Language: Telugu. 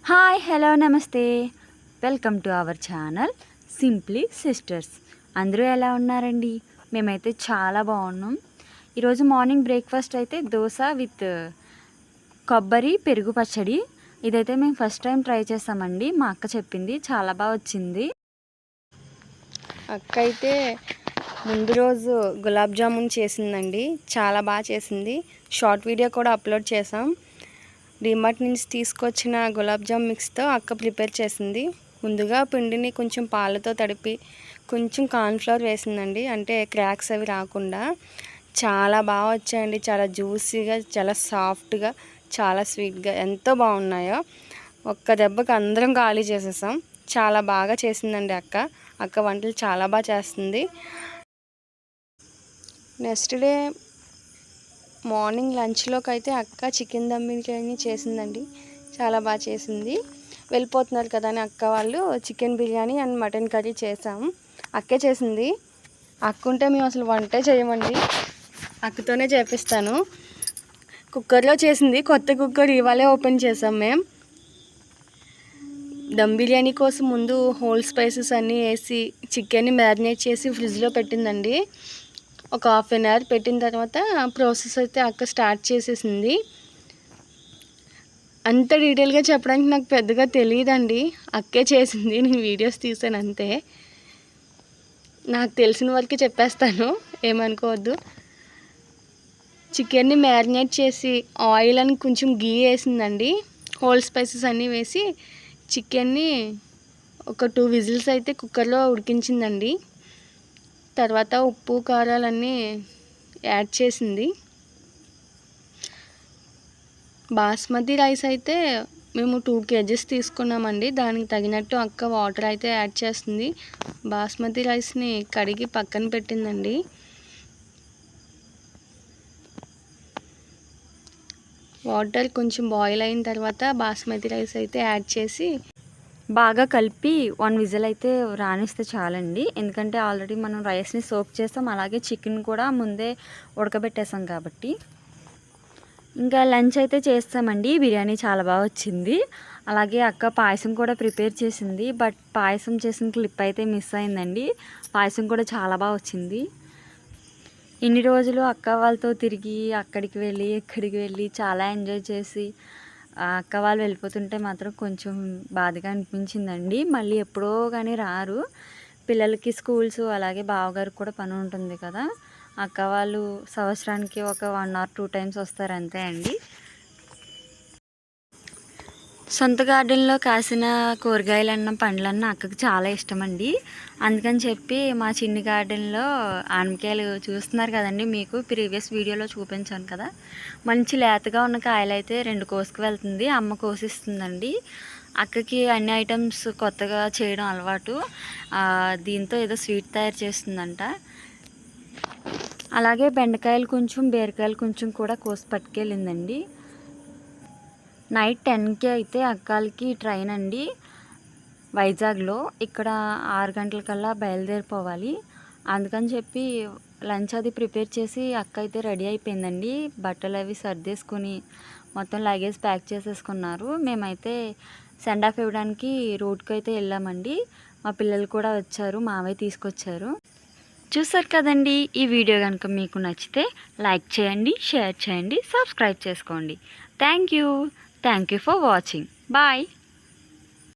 హాయ్ హలో నమస్తే welcome to our channel simply sisters. అందరూ ఎలా ఉన్నారండి? మేమైతే చాలా బాగున్నాం. ఈరోజు మార్నింగ్ బ్రేక్ఫాస్ట్ అయితే దోశ విత్ కొబ్బరి పెరుగు పచ్చడి. ఇదైతే మేము ఫస్ట్ టైం ట్రై చేసామండి. మా అక్క చెప్పింది, చాలా బాగా వచ్చింది. అక్క అయితే ముందు రోజు గులాబ్ జామున్ చేసిందండి, చాలా బాగా చేసింది. షార్ట్ వీడియో కూడా అప్లోడ్ చేసాం. డిమార్ట్ నుంచి తీసుకొచ్చిన గులాబ్ జామ్ మిక్స్తో అక్క ప్రిపేర్ చేసింది. ముందుగా పిండిని కొంచెం పాలతో తడిపి కొంచెం కార్న్ఫ్లవర్ వేసిందండి, అంటే క్రాక్స్ అవి రాకుండా. చాలా బాగా వచ్చాయండి, చాలా జ్యూసీగా, చాలా సాఫ్ట్గా, చాలా స్వీట్గా, ఎంతో బాగున్నాయో. ఒక్క దెబ్బకి అందరం ఖాళీ చేసేసాం. చాలా బాగా చేసిందండి అక్క వంటలు చాలా బాగా చేస్తుంది. నెక్స్ట్ డే మార్నింగ్ లంచ్లోకి అయితే అక్క చికెన్ దమ్ బిర్యానీ చేసిందండి, చాలా బాగా చేసింది. వెళ్ళిపోతున్నారు కదా అని అక్క వాళ్ళు chicken biryani and mutton curry చేసాం. అక్కే చేసింది. అక్క ఉంటే మేము అసలు వంటే చేయమండి, అక్కతోనే చేపిస్తాను. కుక్కర్లో చేసింది, కొత్త కుక్కర్ ఇవాళే ఓపెన్ చేసాం మేము. దమ్ బిర్యానీ కోసం ముందు హోల్ స్పైసెస్ అన్నీ వేసి చికెన్ని మ్యారినేట్ చేసి ఫ్రిడ్జ్లో పెట్టిందండి. ఒక హాఫ్ అన్ అవర్ పెట్టిన తర్వాత ప్రాసెస్ అయితే అక్క స్టార్ట్ చేసేసింది. అంత డీటెయిల్గా చెప్పడానికి నాకు పెద్దగా తెలియదండి, అక్కే చేసింది. నేను వీడియోస్ తీసాను అంతే. నాకు తెలిసిన వరకు చెప్పేస్తాను, ఏమనుకోవద్దు. చికెన్ని మ్యారినేట్ చేసి ఆయిల్ అని కొంచెం గీ వేసిందండి. హోల్ స్పైసెస్ అన్నీ వేసి చికెన్ని ఒక 2 విజిల్స్ అయితే కుక్కర్లో ఉడికించిందండి. తర్వాత ఉప్పు కారాలన్నీ యాడ్ చేసింది. బాస్మతి రైస్ అయితే మేము 2 kgs తీసుకున్నామండి. దానికి తగినట్టు అక్క వాటర్ అయితే యాడ్ చేస్తుంది. బాస్మతి రైస్ని కడిగి పక్కన పెట్టిందండి. వాటర్ కొంచెం బాయిల్ అయిన తర్వాత బాస్మతి రైస్ అయితే యాడ్ చేసి బాగా కలిపి 1 విజిల్ అయితే రానిస్తే చాలండి. ఎందుకంటే ఆల్రెడీ మనం రైస్ని సోక్ చేస్తాం, అలాగే చికెన్ కూడా ముందే ఉడకబెట్టేసాం కాబట్టి. ఇంకా లంచ్ అయితే చేస్తామండి. బిర్యానీ చాలా బాగా వచ్చింది. అలాగే అక్క పాయసం కూడా ప్రిపేర్ చేసింది, బట్ పాయసం చేసిన క్లిప్ అయితే మిస్ అయిందండి. పాయసం కూడా చాలా బాగా వచ్చింది. ఇన్ని రోజులు అక్క వాళ్ళతో తిరిగి అక్కడికి వెళ్ళి ఇక్కడికి వెళ్ళి చాలా ఎంజాయ్ చేసి అక్క వాళ్ళు వెళ్ళిపోతుంటే మాత్రం కొంచెం బాధగా అనిపించిందండి. మళ్ళీ ఎప్పుడో కానీ రారు, పిల్లలకి స్కూల్స్, అలాగే బావగారికి కూడా పని ఉంటుంది కదా. అక్క వాళ్ళు సంవత్సరానికి ఒక 1 or 2 టైమ్స్ వస్తారు అంతే అండి. సొంత గార్డెన్లో కాసిన కూరగాయలన్న పండ్లన్న అక్కకి చాలా ఇష్టం అండి. అందుకని చెప్పి మా చిన్ని గార్డెన్లో ఆనపకాయలు చూస్తున్నారు కదండి, మీకు ప్రీవియస్ వీడియోలో చూపించాను కదా. మంచి లేతగా ఉన్న కాయలు అయితే 2 కోసుకు వెళ్తుంది, అమ్మ కోసిస్తుందండి. అక్కకి అన్ని ఐటమ్స్ కొత్తగా చేయడం అలవాటు. దీంతో ఏదో స్వీట్ తయారు చేస్తుందంట. అలాగే బెండకాయలు కొంచెం, బీరకాయలు కొంచెం కూడా కోసి పట్టుకెళ్ళిందండి. నైట్ 10కి అయితే అక్కాలకి ట్రైన్ అండి వైజాగ్లో. ఇక్కడ 6 గంటలకల్లా బయలుదేరిపోవాలి. అందుకని చెప్పి లంచ్ అది ప్రిపేర్ చేసి అక్క అయితే రెడీ అయిపోయిందండి. బట్టలు అవి సర్దేసుకొని మొత్తం లగేజ్ ప్యాక్ చేసేసుకున్నారు. మేమైతే సెండ్ ఆఫ్ ఇవ్వడానికి రోడ్కి అయితే వెళ్ళామండి. మా పిల్లలు కూడా వచ్చారు, మావయ్య తీసుకొచ్చారు. చూసారు కదండి, ఈ వీడియో కనుక మీకు నచ్చితే లైక్ చేయండి, షేర్ చేయండి, సబ్స్క్రైబ్ చేసుకోండి. Thank you for watching. Bye.